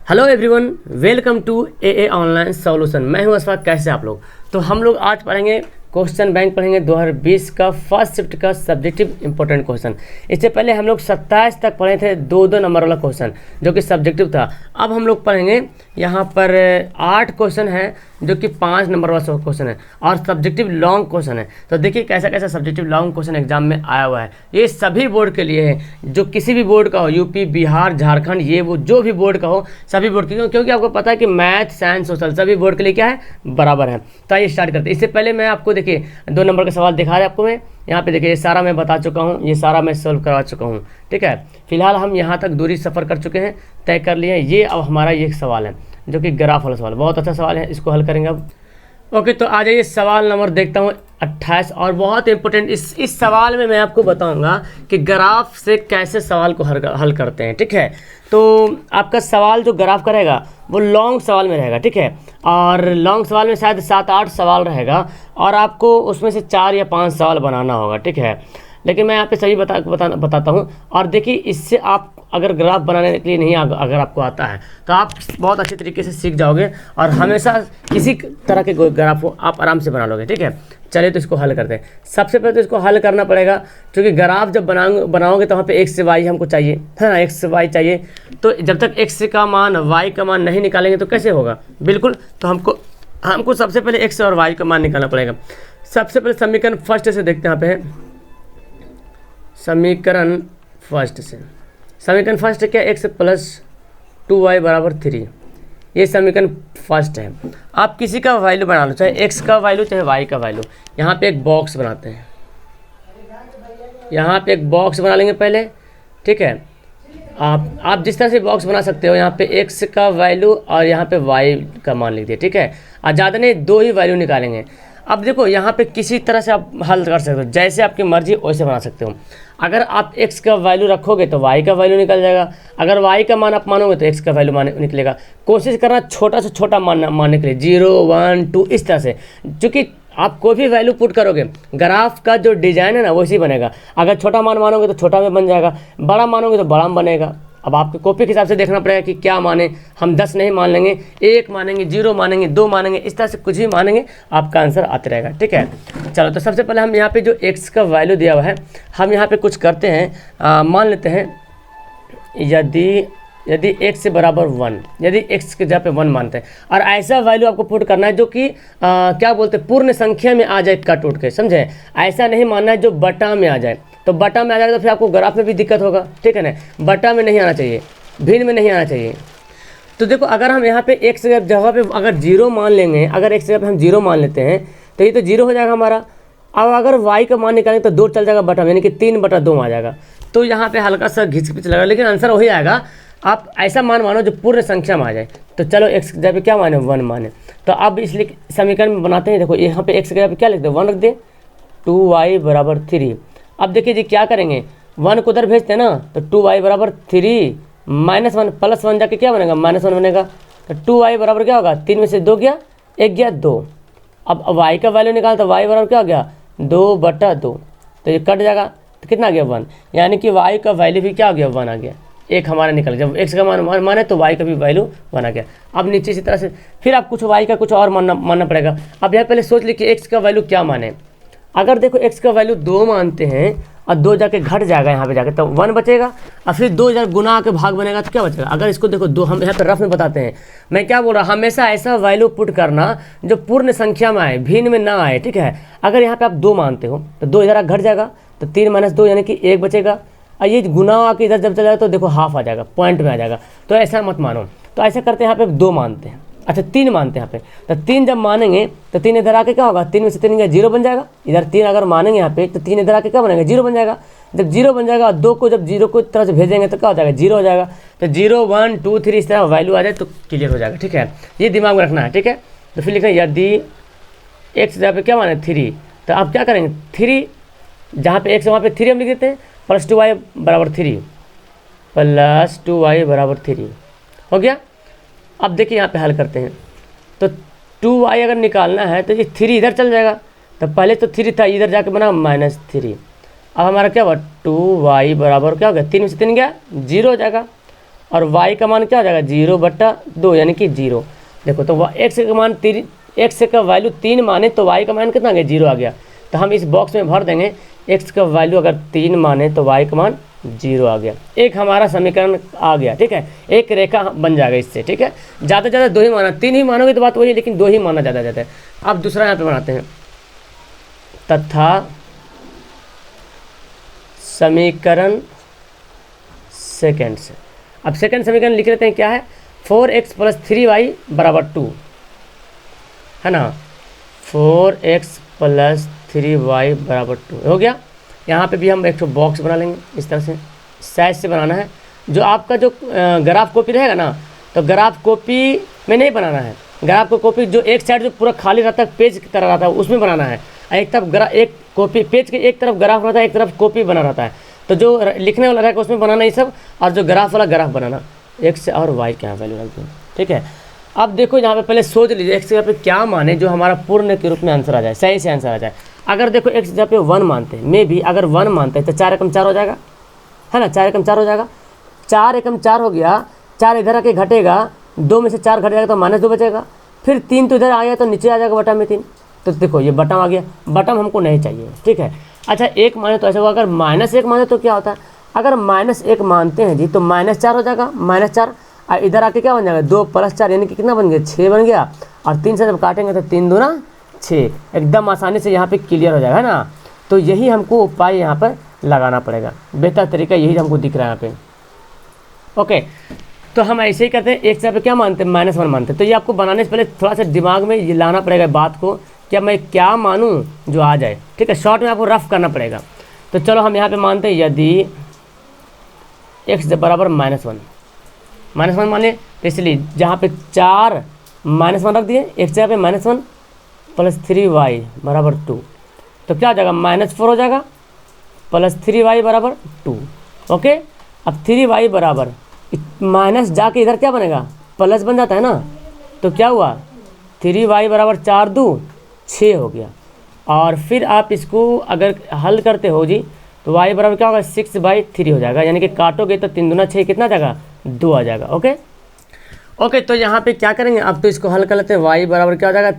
Hello everyone, welcome to a online solution. मैं हूं अशफाक। कैसे आप लोग? तो हम लोग आज पढ़ेंगे क्वेश्चन बैंक पढ़ेंगे 2020 का फर्स्ट शिफ्ट का सब्जेक्टिव इंपॉर्टेंट क्वेश्चन। इससे पहले हम लोग 27 तक पढ़े थे दो नंबर वाला क्वेश्चन जो कि सब्जेक्टिव था। अब हम लोग पढ़ेंगे यहाँ पर 8 क्वेश्चन है जो कि 5 नंबर वाला क्वेश्चन है और सब्जेक्टिव लॉन्ग क्वेश्चन है। तो देखिए कैसा कैसा सब्जेक्टिव लॉन्ग क्वेश्चन एग्जाम में आया हुआ है। ये सभी बोर्ड के लिए है, जो किसी भी बोर्ड का हो, यूपी, बिहार, झारखंड, ये वो जो भी बोर्ड का हो, सभी बोर्ड के, क्योंकि आपको पता है कि मैथ, साइंस, सोशल सभी बोर्ड के लिए क्या है, बराबर है। तो आइए स्टार्ट करते हैं। इससे पहले मैं आपको देखिए 2 नंबर का सवाल दिखा रहा आपको मैं यहाँ पे देखिए, ये सारा मैं बता चुका हूँ, ये सारा मैं सोल्व करवा चुका हूँ। ठीक है, फिलहाल हम यहाँ तक दूरी सफ़र कर चुके हैं, तय कर लिए हैं। ये अब हमारा ये सवाल है जो कि ग्राफ वाला सवाल, बहुत अच्छा सवाल है, इसको हल करेंगे अब। ओके, तो आ जाइए सवाल नंबर देखता हूँ 28 और बहुत इंपॉर्टेंट। इस सवाल में मैं आपको बताऊंगा कि ग्राफ से कैसे सवाल को हल करते हैं। ठीक है, तो आपका सवाल जो ग्राफ का रहेगा वो लॉन्ग सवाल में रहेगा। ठीक है, और लॉन्ग सवाल में शायद 7-8 सवाल रहेगा और आपको उसमें से 4 या 5 सवाल बनाना होगा। ठीक है, लेकिन मैं यहाँ पे सही बताता हूँ। और देखिए, इससे आप अगर ग्राफ बनाने के लिए नहीं अगर आपको आता है तो आप बहुत अच्छे तरीके से सीख जाओगे और हमेशा किसी तरह के ग्राफ को आप आराम से बना लोगे। ठीक है, चलिए तो इसको हल करते हैं। सबसे पहले तो इसको हल करना पड़ेगा, क्योंकि ग्राफ जब बनाओगे तो वहाँ पे एक्स से वाई हमको चाहिए, है ना, एक्स से वाई चाहिए। तो जब तक एक्स का मान वाई का मान नहीं निकालेंगे तो कैसे होगा? बिल्कुल, तो हमको सबसे पहले एक्स और वाई का मान निकालना पड़ेगा। सबसे पहले समीकरण फर्स्ट से देखते हैं। यहाँ पे है समीकरण फर्स्ट से, समीकरण फर्स्ट क्या, एक्स प्लस 2y बराबर 3। ये समीकरण फर्स्ट है। आप किसी का वैल्यू बना लो, चाहे एक्स का वैल्यू चाहे वाई का वैल्यू। यहाँ पे एक बॉक्स बनाते हैं, यहाँ पे एक बॉक्स बना लेंगे पहले। ठीक है, आप जिस तरह से बॉक्स बना सकते हो, यहाँ पे एक्स का वैल्यू और यहाँ पे वाई का मान लिख दिए। ठीक है, और ज़्यादा नहीं, 2 ही वैल्यू निकालेंगे। अब देखो, यहाँ पे किसी तरह से आप हल कर सकते हो, जैसे आपकी मर्जी वैसे बना सकते हो। अगर आप x का वैल्यू रखोगे तो y का वैल्यू निकल जाएगा, अगर y का मान आप मानोगे तो x का वैल्यू निकलेगा। कोशिश करना छोटा से छोटा मानने के लिए, 0, 1, 2 इस तरह से, क्योंकि आप कोई भी वैल्यू पुट करोगे, ग्राफ का जो डिज़ाइन है ना वैसे ही बनेगा। अगर छोटा मान मानोगे तो छोटा में बन जाएगा, बड़ा मानोगे तो बड़ा में बनेगा। अब आपके कॉपी के हिसाब से देखना पड़ेगा कि क्या माने। हम 10 नहीं मान लेंगे, 1 मानेंगे, 0 मानेंगे, 2 मानेंगे, इस तरह से कुछ भी मानेंगे, आपका आंसर आते रहेगा। ठीक है, चलो तो सबसे पहले हम यहाँ पे जो x का वैल्यू दिया हुआ है, हम यहाँ पे कुछ करते हैं। मान लेते हैं यदि x से बराबर 1, यदि x के जगह पे 1 मानते हैं, और ऐसा वैल्यू आपको पुट करना है जो कि क्या बोलते हैं, पूर्ण संख्या में आ जाए, कट उठ के, समझे? ऐसा नहीं मानना है जो बटा में आ जाए। तो बटा में आ जाएगा तो फिर आपको ग्राफ में भी दिक्कत होगा। ठीक है ना, बटा में नहीं आना चाहिए, भिन्न में नहीं आना चाहिए। तो देखो, अगर हम यहाँ पे x की जगह पे अगर 0 मान लेंगे, अगर x की जगह पे हम 0 मान लेते हैं तो ये तो 0 हो जाएगा हमारा। अब अगर y का मान निकालेंगे तो 2 चल जाएगा बटा में, यानी कि 3/2 आ जाएगा। तो यहाँ पे हल्का सा घिच लगा, लेकिन आंसर वही आएगा। आप ऐसा मान मानो जो पूर्ण संख्या में आ जाए। तो चलो x की जगह पे क्या माने, 1 माने। तो अब इसलिए समीकरण में बनाते हैं। देखो, यहाँ पे x की जगह पे क्या लिख दे, 1 रख दे, 2y बराबर 3। अब देखिए जी, क्या करेंगे, 1 को उधर भेजते हैं ना, तो 2y बराबर 3 -1 +1 जाके क्या बनेगा, -1 बनेगा। तो 2y बराबर क्या होगा, 3 में से 2 गया, 1 गया 2। अब y का वैल्यू निकाल, तो y बराबर क्या हो गया, 2/2। तो ये कट जाएगा, तो कितना आ गया, 1। यानी कि y का वैल्यू भी क्या हो गया, 1 आ गया। एक हमारा निकल, जब x का मान है तो y का भी वैल्यू 1 आ गया। अब नीचे इसी तरह से फिर आप कुछ y का कुछ और मानना पड़ेगा। अब यहाँ पहले सोच लीजिए x का वैल्यू क्या माने। अगर देखो x का वैल्यू 2 मानते हैं और 2 जाके घट जाएगा यहाँ पे जाके, तो 1 बचेगा, और फिर 2 इधर गुना के भाग बनेगा तो क्या बचेगा। अगर इसको देखो 2, हम यहाँ पे रफ में बताते हैं, मैं क्या बोल रहा हूँ, हमेशा ऐसा वैल्यू पुट करना जो पूर्ण संख्या में आए, भिन्न में ना आए। ठीक है, अगर यहाँ पे आप 2 मानते हो तो 2 इधर घट जाएगा, तो 3 - 2 यानी कि 1 बचेगा। और ये गुना आके इधर जब चला जाएगा तो देखो हाफ आ जाएगा, पॉइंट में आ जाएगा। तो ऐसा मत मानो। तो ऐसा करते हैं, यहाँ पे 2 मानते हैं, अच्छा 3 मानते हैं यहाँ पे। तो 3 जब मानेंगे तो 3 इधर आके क्या होगा, 3 में से 3 गया, 0 बन जाएगा। इधर 3 अगर मानेंगे यहाँ पे तो 3 इधर आके क्या बनेगा, 0 बन जाएगा। जब 0 बन जाएगा और 2 को जब 0 को तरह से भेजेंगे तो क्या हो जाएगा, 0 हो जाएगा। तो 0, 1, 2, 3 इस तरह वैल्यू आ जाए तो क्लियर हो जाएगा। ठीक है, ये दिमाग में रखना है। ठीक है, तो फिर लिखें यदि x जहाँ पे क्या माने 3, तो आप क्या करेंगे, 3 जहाँ पे x वहाँ पे 3 हम लिख देते हैं, +2y बराबर 3, +2y बराबर 3 हो गया। अब देखिए यहाँ पे हल करते हैं, तो 2y अगर निकालना है तो ये 3 इधर चल जाएगा। तो पहले तो 3 था, इधर जाके बना -3। अब हमारा क्या हुआ, 2y बराबर क्या हो गया, 3 में से 3 गया, 0 हो जाएगा। और y का मान क्या हो जाएगा 0/2 यानी कि 0। देखो तो x का मान x का वैल्यू 3 माने तो y का मान कितना आ गया 0 आ गया। तो हम इस बॉक्स में भर देंगे x का वैल्यू अगर 3 माने तो y का मान 0 आ गया। एक हमारा समीकरण आ गया, ठीक है, एक रेखा बन जाएगा इससे, ठीक है। ज़्यादा से ज़्यादा 2 ही माना, 3 ही मानोगे तो बात वही है, लेकिन 2 ही माना ज़्यादा ज़्यादा है। अब दूसरा यहाँ पे बनाते हैं, तथा समीकरण सेकेंड से। अब सेकेंड समीकरण लिख लेते हैं, क्या है 4x + 3y = 2, है ना। 4x + 3y = 2 हो गया। यहाँ पे भी हम एक बॉक्स बना लेंगे इस तरह से, साइज से बनाना है। जो आपका जो ग्राफ कॉपी रहेगा ना, तो ग्राफ कॉपी में नहीं बनाना है। ग्राफ को कॉपी जो एक साइड जो पूरा खाली रहता है पेज की तरह रहता है उसमें बनाना है। एक तरफ एक कॉपी पेज के एक तरफ ग्राफ रहता है, एक तरफ कॉपी बना रहता है। तो जो लिखने वाला रहेगा उसमें बनाना ये सब, और जो ग्राफ वाला ग्राफ बनाना। x और y क्या वैल्यू रख दूँ, ठीक है। अब देखो यहाँ पे पहले सोच लीजिए x पे क्या माने जो हमारा पूर्ण के रूप में आंसर आ जाए, सही से आंसर आ जाए। अगर देखो x जहाँ पे 1 मानते हैं, मे भी अगर 1 मानते हैं तो 4 एकम 4 हो जाएगा, है ना। 4 एकम 4 हो जाएगा, 4 एकम 4 हो गया। 4 इधर आके घटेगा, 2 में से 4 घट जाएगा तो -2 बचेगा। फिर 3 तो इधर आ गया तो नीचे आ जाएगा बटा में 3। तो देखो ये बटम आ गया, बटम हमको नहीं चाहिए, ठीक है। अच्छा 1 माने तो ऐसा होगा, अगर -1 माने तो क्या होता है, अगर -1 मानते हैं जी तो -4 हो जाएगा, -4। और इधर आके क्या बन जाएगा 2 + 4 यानी कि कितना बन गया 6 बन गया। और 3 से जब काटेंगे तो 3 दूना 6, एकदम आसानी से यहाँ पे क्लियर हो जाएगा, है ना। तो यही हमको उपाय यहाँ पर लगाना पड़ेगा, बेहतर तरीका यही हमको दिख रहा है यहाँ पे। ओके, तो हम ऐसे ही करते हैं। एक जगह पे क्या मानते हैं -1 मानते हैं। तो ये आपको बनाने से पहले थोड़ा सा दिमाग में ये लाना पड़ेगा बात को, क्या मैं क्या मानूँ जो आ जाए, ठीक है। शॉर्ट में आपको रफ करना पड़ेगा। तो चलो हम यहाँ पे मानते हैं यदि x बराबर -1 मान लिए, तो इसलिए जहाँ पे 4 -1 रख दिए, एक जगह पे -1 + 3y = 2। तो क्या हो जाएगा -4 हो जाएगा + 3y = 2। ओके, अब 3y बराबर माइनस जाके इधर क्या बनेगा प्लस बन जाता है ना। तो क्या हुआ 3y = 4 2 6 हो गया। और फिर आप इसको अगर हल करते हो जी तो y बराबर क्या होगा 6/3 हो जाएगा, यानी कि काटोगे तो 3 दूना 6 कितना जाएगा 2 आ जाएगा। ओके, तो यहाँ पे क्या करेंगे, अब तो इसको हल कर लेते हैं। y बराबर क्या हो जाएगा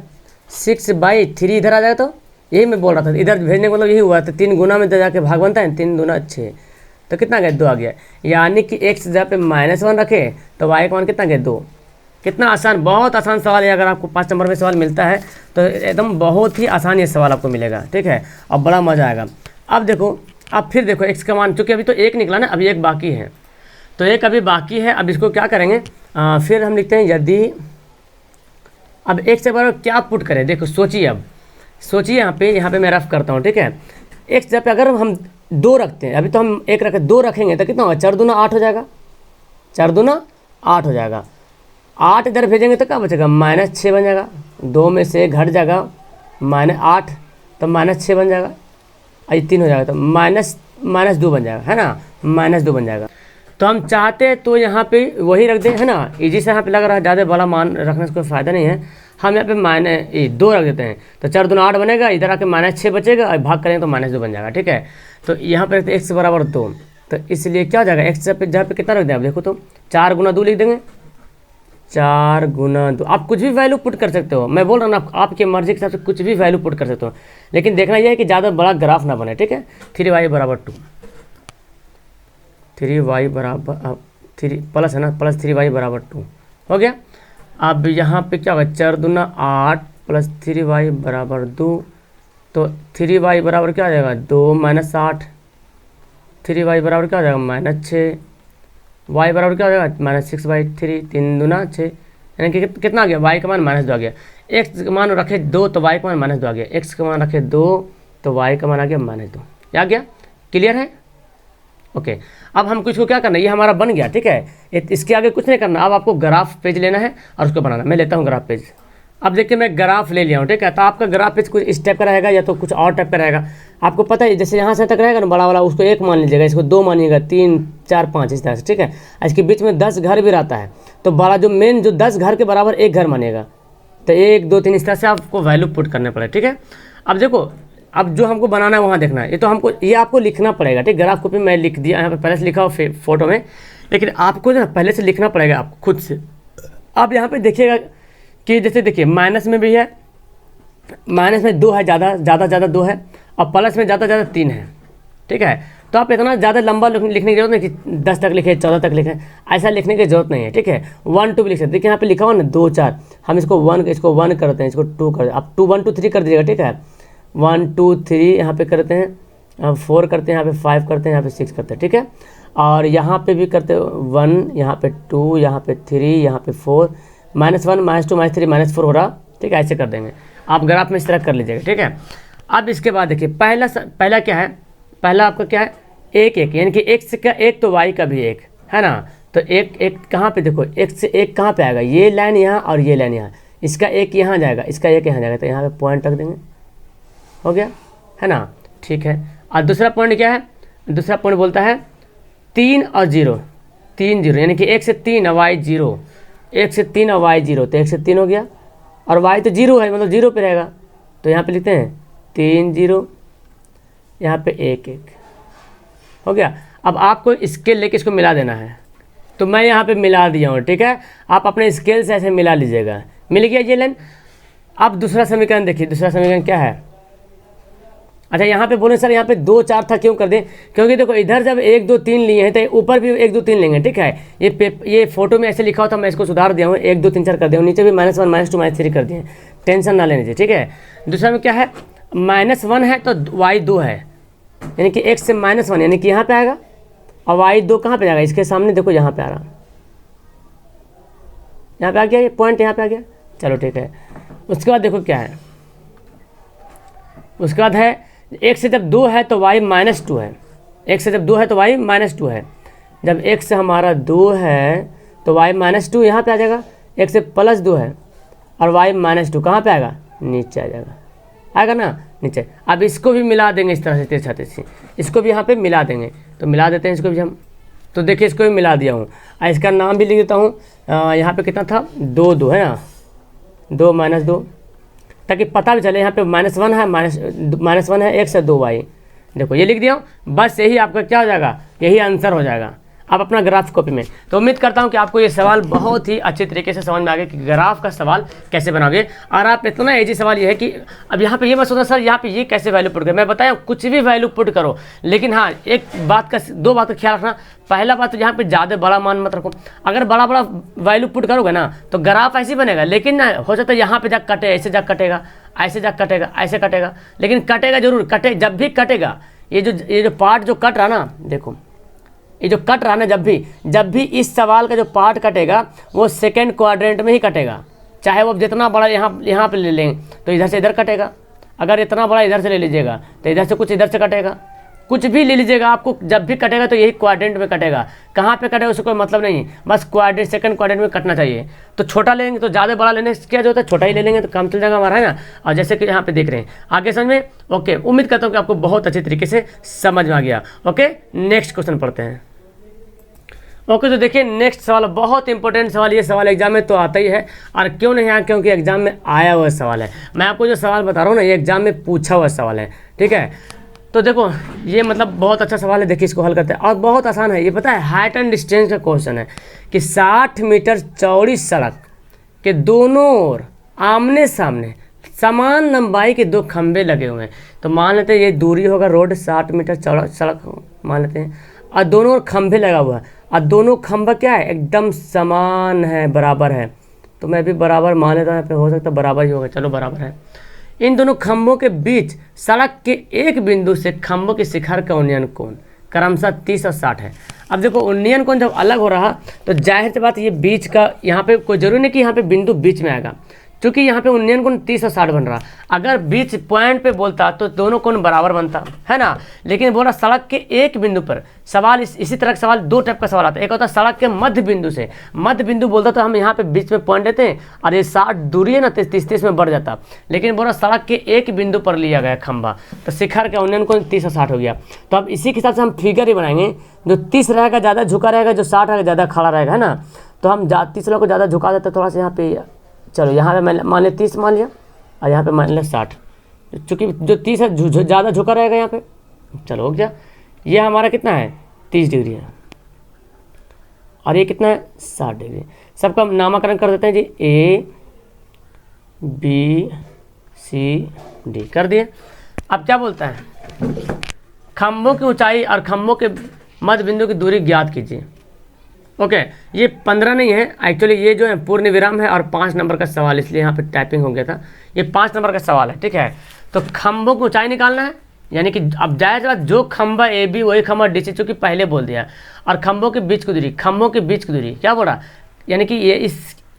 6/3 इधर आ जाएगा। तो यही मैं बोल रहा था, इधर भेजने का मतलब यही हुआ। तो 3 गुना में जाके भाग बनता है, 3 दूना 6, तो कितना गया 2 आ गया। यानी कि x जहाँ पे -1 रखे तो y का मान कितना गया 2। कितना आसान, बहुत आसान सवाल है। अगर आपको 5 नंबर में सवाल मिलता है तो एकदम बहुत ही आसान ये सवाल आपको मिलेगा, ठीक है, और बड़ा मज़ा आएगा। अब देखो, अब फिर देखो x का मान, चूँकि अभी तो 1 निकला ना, अभी 1 बाकी है, तो 1 अभी बाकी है। अब इसको क्या करेंगे, फिर हम लिखते हैं यदि, अब x से बराबर क्या पुट करें। देखो सोचिए, अब सोचिए यहाँ पे मैं रफ करता हूँ, ठीक है। x जहाँ पे अगर हम 2 रखते हैं, अभी तो हम 1 रखे 2 रखेंगे तो कितना होगा 4 दूना 8 हो जाएगा, 4 दूना 8 हो जाएगा। 8 इधर भेजेंगे तो क्या बचेगा -6 बन जाएगा। 2 में से घट जाएगा -8 तो -6 बन जाएगा, आई 3 हो जाएगा तो -2 बन जाएगा, है ना, -2 बन जाएगा। तो हम चाहते हैं तो यहाँ पे वही रख दें, है ना, इजी से यहाँ पे लग रहा है, ज़्यादा बड़ा मान रखने से कोई फ़ायदा नहीं है। हम यहाँ पे -2 रख देते हैं, तो 4 दूना 8 बनेगा, इधर आके -6 बचेगा, और भाग करेंगे तो -2 बन जाएगा, ठीक है। तो यहाँ पे x बराबर 2, तो इसलिए क्या हो जाएगा x पे जहाँ पे कितना रख दें आप देखो तो 4 गुना 2 लिख देंगे, 4 गुना 2। आप कुछ भी वैल्यू पुट कर सकते हो, मैं बोल रहा हूँ ना, आपके मर्जी के हिसाब से कुछ भी वैल्यू पुट कर सकते हो, लेकिन देखना यह है कि ज़्यादा बड़ा ग्राफ ना बने, ठीक है। 3y = 2, 3y बराबर 3 प्लस है ना, + 3y = 2 हो गया। अब यहाँ पे क्या होगा 4 दूना 8 + 3y = 2, तो 3y बराबर क्या आ जाएगा 2 - 8, 3y बराबर क्या हो जाएगा -6, y बराबर क्या हो जाएगा -6/3, 3 दूना 6, यानी कि कितना आ गया y का मान -2 आ गया। x का मान रखे 2 तो y का मान -2 आ गया, x का मान रखे 2 तो y का मान आ गया -2, आ गया, क्लियर है। ओके, अब हमको इसको क्या करना है, ये हमारा बन गया, ठीक है। इसके आगे कुछ नहीं करना, अब आपको ग्राफ पेज लेना है और उसको बनाना। मैं लेता हूँ ग्राफ पेज। अब देखिए मैं ग्राफ ले लिया हूँ, ठीक है। तो आपका ग्राफ पेज कुछ इस टाइप का रहेगा या तो कुछ और टाइप का रहेगा, आपको पता है। जैसे यहाँ से तक रहेगा ना बड़ा वाला, उसको 1 मान लीजिएगा, इसको 2 मानिएगा, 3 4 5 इस तरह से, ठीक है। इसके बीच में 10 घर भी रहता है, तो बड़ा जो मेन जो 10 घर के बराबर 1 घर मानिएगा, तो 1 2 3 इस तरह से आपको वैल्यू पुट करने पड़े, ठीक है। अब देखो, अब जो हमको बनाना है वहाँ देखना है, ये तो हमको ये आपको लिखना पड़ेगा, ठीक। ग्राफ कॉपी मैं लिख दिया यहाँ पे पहले से लिखा हो फोटो में, लेकिन आपको ना पहले से लिखना पड़ेगा आपको खुद से। आप यहाँ पे देखिएगा कि जैसे देखिए माइनस में भी है, माइनस में 2 है, ज़्यादा 2 है, और प्लस में ज़्यादा 3 है, ठीक है। तो आप इतना ज़्यादा लंबा लिखने की जरूरत नहीं कि 10 तक लिखें, 14 तक लिखें, ऐसा लिखने की जरूरत नहीं है, ठीक है। 1 2 भी लिख सकते। देखिए यहाँ पे लिखा हुआ ना 2 4, हम इसको 1 करते हैं, इसको 2 कर, आप 2 1 2 3 कर दीजिएगा, ठीक है। 1 2 3 यहाँ पे करते हैं, 4 करते हैं, यहाँ पे 5 करते हैं, यहाँ पे 6 करते हैं, ठीक है। और यहाँ पे भी करते 1, यहाँ पे 2, यहाँ पे 3, यहाँ पे 4, -1 -2 -3 -4 हो रहा, ठीक है। ऐसे कर देंगे, आप ग्राफ में इस तरह कर लीजिएगा, ठीक है। अब इसके बाद देखिए पहला क्या है, पहला आपका क्या है 1 1, यानी कि x का 1 तो y का भी 1 है ना। तो 1 1 कहाँ पे देखो, x से 1 कहाँ पे आएगा, ये लाइन यहाँ और ये लाइन यहाँ, इसका 1 यहाँ जाएगा, इसका 1 यहाँ जाएगा, तो यहाँ पे पॉइंट रख देंगे, हो गया है ना, ठीक है। और दूसरा पॉइंट क्या है, दूसरा पॉइंट बोलता है 3 और 0, 3 0, यानी कि 1 से 3 और y 0, 1 से 3 और y 0, तो 1 से 3 हो गया, और y तो 0 है, मतलब 0 पे रहेगा, तो यहाँ पे लिखते हैं 3 0, यहाँ पे 1 1, हो गया। अब आपको स्केल लेके इसको मिला देना है, तो मैं यहाँ पे मिला दिया हूँ, ठीक है। आप अपने स्केल से ऐसे मिला लीजिएगा, मिल गया ये लाइन। अब दूसरा समीकरण देखिए, दूसरा समीकरण क्या है। अच्छा यहाँ पे बोले सर यहाँ पे 2 4 था, क्यों कर दें, क्योंकि देखो इधर जब 1 2 3 लिए हैं तो ऊपर भी 1 2 3 लेंगे, ठीक है। ये फोटो में ऐसे लिखा हुआ था, मैं इसको सुधार दिया हूँ, 1 2 3 4 कर दिया हूँ, नीचे भी -1 -2 -3 कर दिए, टेंशन ना लेने दीजिए, ठीक है। दूसरा में क्या है, -1 है तो y 2 है, यानी कि x से -1, यानी कि यहाँ पे आएगा, और y 2 कहाँ पे जाएगा, इसके सामने देखो यहाँ पे आ रहा, यहाँ पे आ गया, ये पॉइंट यहाँ पे आ गया, चलो ठीक है। उसके बाद देखो क्या है, उसके बाद है 1 से जब 2 है तो y -2 है, 1 से जब 2 है तो y -2 है, जब x से हमारा 2 है तो y -2 यहाँ पे आ जाएगा, 1 से +2 है और y -2 कहाँ पे आएगा, नीचे आ जाएगा, आएगा ना नीचे। अब इसको भी मिला देंगे इस तरह से तिरछा तिरछी, इसको भी यहाँ पे मिला देंगे, तो मिला देते हैं इसको भी हम। तो देखिए इसको भी मिला दिया हूँ, इसका नाम भी लिख देता हूँ, यहाँ पे कितना था 2 2 है ना, 2 -2, ताकि पता भी चले यहाँ पे -1 है, -1 है, 1 से 2 y, देखो ये लिख दिया हूँ, बस यही आपका क्या हो जाएगा, यही आंसर हो जाएगा। आप अपना ग्राफ कॉपी में, तो उम्मीद करता हूँ कि आपको ये सवाल बहुत ही अच्छे तरीके से समझ में आ गया कि ग्राफ का सवाल कैसे बनाओगे। और आप इतना ईजी सवाल ये है कि अब यहाँ पे ये मत सोचना सर यहाँ पे ये कैसे वैल्यू पुट करें, मैं बताया कुछ भी वैल्यू पुट करो, लेकिन हाँ एक बात का, 2 बात का ख्याल रखना। पहला बात तो यहाँ पे ज़्यादा बड़ा मान मत रखो, अगर बड़ा बड़ा वैल्यू पुट करोगे ना तो ग्राफ ऐसे बनेगा, लेकिन ना हो सकता है यहाँ पे जाकर कटे, ऐसे जाकर कटेगा, ऐसे जाकर कटेगा, ऐसे कटेगा, लेकिन कटेगा जरूर, कटे जब भी कटेगा, ये जो पार्ट जो कट रहा ना, देखो ये जो कट रहा ना, जब भी इस सवाल का जो पार्ट कटेगा वो सेकंड क्वाड्रेंट में ही कटेगा, चाहे वो जितना बड़ा यहाँ पे ले लें तो इधर से इधर कटेगा, अगर इतना बड़ा इधर से ले लीजिएगा तो इधर से कुछ इधर से कटेगा, कुछ भी ले लीजिएगा, आपको जब भी कटेगा तो यही क्वाड्रेंट में कटेगा, कहाँ पे कटेगा उससे कोई मतलब नहीं, बस क्वाड्रेंट सेकंड क्वाड्रेंट में कटना चाहिए। तो छोटा लेंगे तो ज़्यादा बड़ा लेने से क्या जो होता है, छोटा ही ले लेंगे तो काम चल जाएगा हमारा, है ना। और जैसे कि यहाँ पे देख रहे हैं, आगे समझ में, ओके। उम्मीद करता हूँ कि आपको बहुत अच्छे तरीके से समझ में आ गया। ओके, नेक्स्ट क्वेश्चन पढ़ते हैं। ओके तो देखिए नेक्स्ट सवाल बहुत इंपॉर्टेंट सवाल, ये सवाल एग्जाम में तो आता ही है, और क्यों नहीं आया, क्योंकि एग्जाम में आया हुआ सवाल है। मैं आपको जो सवाल बता रहा हूँ ना, ये एग्जाम में पूछा हुआ सवाल है, ठीक है। तो देखो ये मतलब बहुत अच्छा सवाल है, देखिए इसको हल करते हैं, और बहुत आसान है ये, पता है हाइट एंड डिस्टेंस का क्वेश्चन है कि 60 मीटर चौड़ी सड़क के दोनों ओर आमने सामने समान लंबाई के 2 खंभे लगे हुए हैं। तो मान लेते हैं ये दूरी होगा, रोड 60 मीटर चौड़ा सड़क मान लेते हैं, और दोनों ओर खंभे लगा हुआ है, और दोनों खंभा क्या है, एकदम समान है, बराबर है। तो मैं भी बराबर मान लेता हूँ, यहाँ पे हो सकता है बराबर ही होगा, चलो बराबर है। इन दोनों खंभों के बीच सड़क के एक बिंदु से खंभों के शिखर का उन्नयन कोण क्रमशः 30 और 60 है। अब देखो उन्नयन कोण जब अलग हो रहा तो जाहिर सी बात ये बीच का, यहाँ पे कोई जरूरी नहीं कि यहाँ पे बिंदु बीच में आएगा, क्योंकि यहाँ पे उन्नयन कोण 30 और 60 बन रहा। अगर बीच पॉइंट पे बोलता तो दोनों कोण बराबर बनता, है ना। लेकिन बोला सड़क के एक बिंदु पर, सवाल इसी तरह का सवाल 2 टाइप का सवाल आता है। एक होता है सड़क के मध्य बिंदु से, मध्य बिंदु बोलता तो हम यहाँ पे बीच में पॉइंट देते हैं और ये 60 दूरी है ना 30 में बढ़ जाता। लेकिन बोला सड़क के एक बिंदु पर लिया गया खंभा, तो शिखर का उन्नयन कोण 30 और 60 हो गया। तो अब इसी के हिसाब से हम फिगर ही बनाएंगे, जो 30 रहेगा ज़्यादा झुका रहेगा, जो 60 रहेगा ज़्यादा खड़ा रहेगा, है ना। तो हम 30 को ज़्यादा झुका देते थोड़ा सा यहाँ पे, चलो यहाँ पे मैं मान लिया 30 मान लिया, और यहाँ पे मान लिया 60, चूँकि जो 30 है ज़्यादा झुका रहेगा यहाँ पे। चलो हो गया, ये हमारा कितना है 30 डिग्री है। और ये कितना है 60 डिग्री। सबका नामकरण कर देते हैं जी, ए बी सी डी कर दिए। अब क्या बोलता है, खंभों की ऊंचाई और खंभों के मध्य बिंदु की दूरी ज्ञात कीजिए। ओके, ये 15 नहीं है एक्चुअली, ये जो है पूर्ण विराम है और 5 नंबर का सवाल, इसलिए यहाँ पे टाइपिंग हो गया था। ये 5 नंबर का सवाल है, ठीक है। तो खंभों की ऊंचाई निकालना है, यानी कि अब जायज़ बात जो खंभा ए बी वही खंभा डी सी, चूँकि पहले बोल दिया। और खंभों के बीच की दूरी, खंभों के बीच की दूरी क्या बोला, यानी कि ये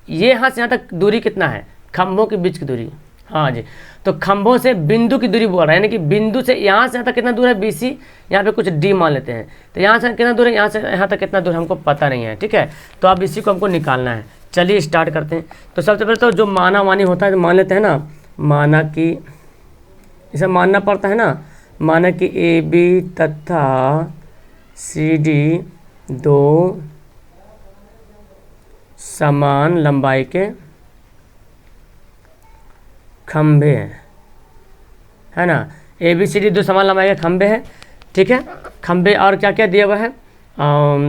यहाँ से यहाँ तक दूरी कितना है, खंभों के बीच की दूरी। हाँ जी, तो खंभों से बिंदु की दूरी बोल रहा है, यानी कि बिंदु से यहाँ से यहाँ तक कितना दूर है बी सी, यहाँ पे कुछ डी मान लेते हैं। तो यहाँ से कितना दूर है, यहाँ से यहाँ तक कितना दूर हमको पता नहीं है, ठीक है। तो अब इसी को हमको निकालना है। चलिए स्टार्ट करते हैं। तो सबसे पहले तो जो माना मानी होता है तो मान लेते हैं ना, माना कि इसे मानना पड़ता है ना, माना कि ए बी तथा सी डी दो समान लंबाई के खंभे हैं, है ना। ए बी सी डी दो समान लंबाई के खंभे हैं, ठीक है। खंभे और क्या क्या दिया हुआ है,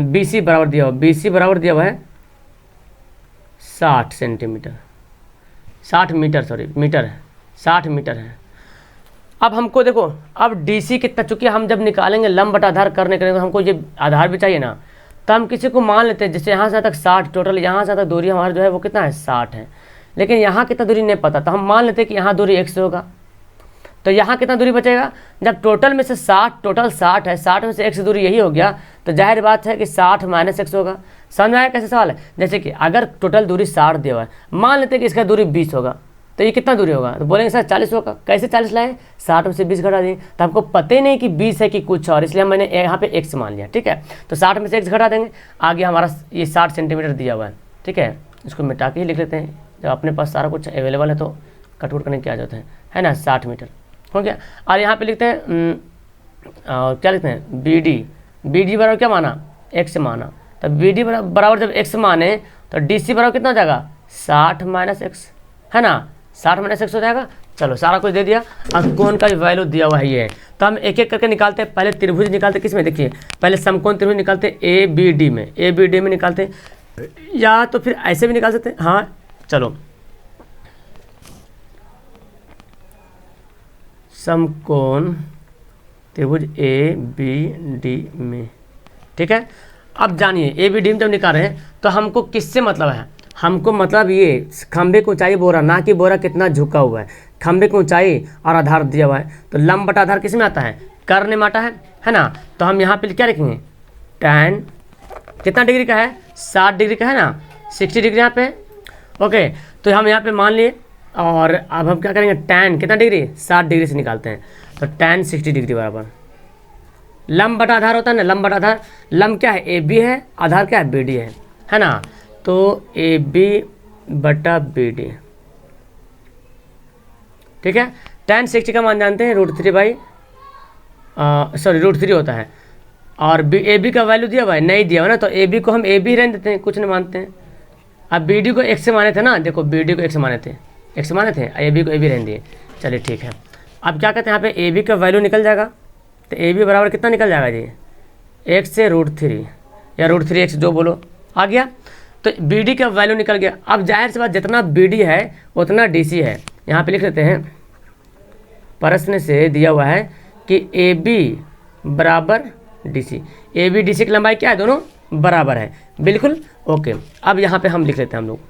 बी सी बराबर दिया हुआ, बी सी बराबर दिया हुआ है 60 सेंटीमीटर, 60 मीटर, सॉरी मीटर है, 60 मीटर है। अब हमको देखो, अब डी सी कितना, चूँकि हम जब निकालेंगे लंब बटा आधार करने के लिए तो हमको ये आधार भी चाहिए ना। तो हम किसी को मान लेते हैं, जैसे यहाँ से तक 60, टोटल यहाँ से तक दूरी हमारा जो है वो कितना है 60 है, लेकिन यहाँ कितना दूरी नहीं पता, तो हम मान लेते हैं कि यहाँ दूरी x होगा। तो यहाँ कितना दूरी बचेगा, जब टोटल में से 60, टोटल 60 है, 60 में से x दूरी यही हो गया, तो जाहिर बात है कि 60 माइनस x होगा। समझ में आया कैसे सवाल है। जैसे कि अगर टोटल दूरी 60 दिया हुआ है, मान लेते हैं कि इसका दूरी 20 होगा, तो ये कितना दूरी होगा, तो बोलेंगे सर 40 होगा। कैसे 40 लाए, 60 में से 20 घटा दिए, तो हमको पता ही नहीं कि 20 है कि कुछ और, इसलिए मैंने यहाँ पे x मान लिया, ठीक है। तो 60 में से x घटा देंगे, आगे हमारा ये 60 सेंटीमीटर दिया हुआ है, ठीक है। इसको मिटा के ही लिख लेते हैं, जब अपने पास सारा कुछ अवेलेबल है तो कटवट करने की क्या जरूरत है ना। 60 मीटर हो गया। और यहाँ पे लिखते हैं क्या लिखते हैं, बी डी बराबर क्या माना, x माना। तो बी डी बराबर जब x माने तो डी सी बराबर कितना हो जाएगा 60 माइनस एक्स, है ना, 60 माइनस एक्स हो जाएगा। चलो सारा कुछ दे दिया, और कोण का भी वैल्यू दिया हुआ है ये है। तो हम एक एक करके निकालते हैं। पहले त्रिभुज निकालते किस में, देखिए पहले समकोण त्रिभुज निकालते ए बी डी में, ए बी डी में निकालते, या तो फिर ऐसे भी निकाल सकते हैं। हाँ चलो, समकोण त्रिभुज ए बी डी में, ठीक है। अब जानिए ए बी डी में जब निकाल रहे हैं तो हमको किससे मतलब है, हमको मतलब ये खंभे की ऊंचाई बोरा, ना कि बोरा कितना झुका हुआ है, खंभे की ऊंचाई और आधार दिया हुआ है। तो लंब बटा आधार किस में आता है, कर्ण में आता है ना। तो हम यहाँ पे क्या लिखेंगे, tan कितना डिग्री का है, 60 डिग्री का है ना, 60 डिग्री यहाँ पे। ओके, तो हम यहाँ पे मान लिए, और अब हम क्या करेंगे, tan कितना डिग्री, 60 डिग्री से निकालते हैं। तो tan 60 डिग्री बराबर लंब बटा आधार होता है ना, लंब बटा आधार, लंब क्या है ए बी है, आधार क्या है बी डी है ना। तो ए बी बटा बी डी, ठीक है। tan 60 का मान जानते हैं √3 बाई, सॉरी √3 होता है। और ए बी का वैल्यू दिया हुआ है, नहीं दिया हुआ ना, तो ए बी को हम ए बी रहने देते हैं, कुछ नहीं मानते हैं। अब बी डी को x से माने थे ना, देखो बी डी को x माने थे, ए बी को ए बी रहने दिए। चलिए ठीक है। अब क्या कहते हैं, यहाँ पे ए बी का वैल्यू निकल जाएगा, तो ए बी बराबर कितना निकल जाएगा जी, x से √3 या √3x जो बोलो आ गया। तो बी डी का वैल्यू निकल गया। अब जाहिर सी बात, जितना बी डी है उतना डी सी है। यहाँ पे लिख लेते हैं, प्रश्न से दिया हुआ है कि ए बी बराबर D C, A B D C की लंबाई क्या है, दोनों बराबर है, बिल्कुल ओके। अब यहाँ पे हम लिख लेते हैं हम लोग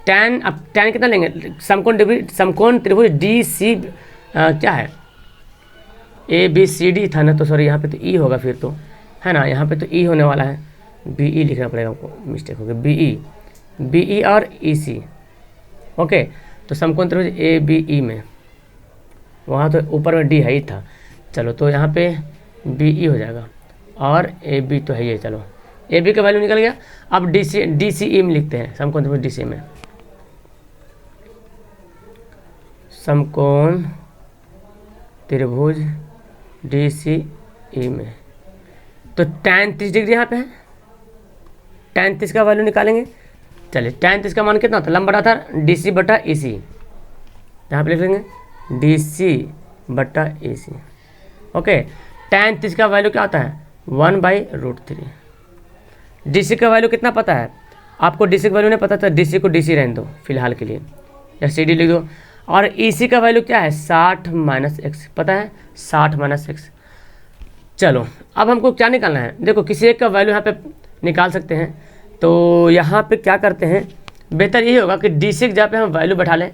tan, अब tan कितना लेंगे, समकोण त्रिभुज डी सी क्या है, ए बी सी डी था ना, तो सॉरी यहाँ पे तो ई होगा फिर तो, है ना, यहाँ पे तो ई होने वाला है, बी ई लिखना पड़ेगा हमको, मिस्टेक हो गया, बी ई और ई सी। ओके, तो समकोण त्रिभुज ए बी ई में, वहाँ तो ऊपर में डी है ही था, चलो तो यहाँ पे बी ई हो जाएगा, और ए बी तो है ये, चलो ए बी का वैल्यू निकल गया। अब डी सी ई में लिखते हैं, समकोण त्रिभुज डी सी में, समकोण त्रिभुज डी सी ई में। तो tan 30 डिग्री यहाँ पे है, tan 30 का वैल्यू निकालेंगे। चलिए tan 30 का मान कितना होता है, लंब बटा आधार डी सी बटा ई सी, यहाँ पे लिख लेंगे डी सी बटा ई सी। ओके, tan 30 का वैल्यू क्या होता है, 1/√3। DC का वैल्यू कितना पता है आपको? DC का वैल्यू नहीं पता तो DC को DC रहने दो फिलहाल के लिए, या CD लिख दो। और EC का वैल्यू क्या है? 60 माइनस एक्स, पता है 60 माइनस एक्स। चलो अब हमको क्या निकालना है? देखो किसी एक का वैल्यू यहाँ पे निकाल सकते हैं, तो यहाँ पे क्या करते हैं, बेहतर यही होगा कि DC की जगह पे हम वैल्यू बैठा लें,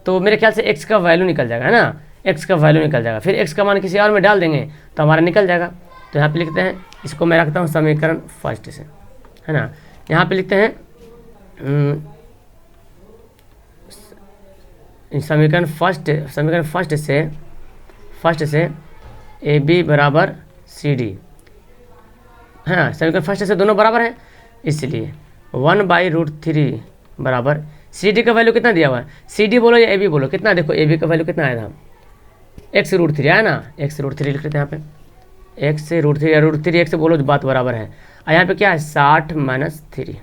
तो मेरे ख्याल से x का वैल्यू निकल जाएगा, है ना, x का वैल्यू निकल जाएगा। फिर x का मान किसी और में डाल देंगे तो हमारा निकल जाएगा। तो यहाँ पे लिखते हैं, इसको मैं रखता हूँ समीकरण फर्स्ट से, है ना। यहाँ पे लिखते हैं समीकरण फर्स्ट से AB बराबर CD, है ना। समीकरण फर्स्ट से दोनों बराबर हैं, इसलिए 1/√3 बराबर CD का वैल्यू कितना दिया हुआ है? CD बोलो या AB बोलो, कितना? देखो AB का वैल्यू कितना आया था? x√3 आया ना, x√3 लिख लेते हैं यहाँ पे, x√3 या √3 x बोलो, बात बराबर है। और यहाँ पे क्या है? 60 माइनस 3,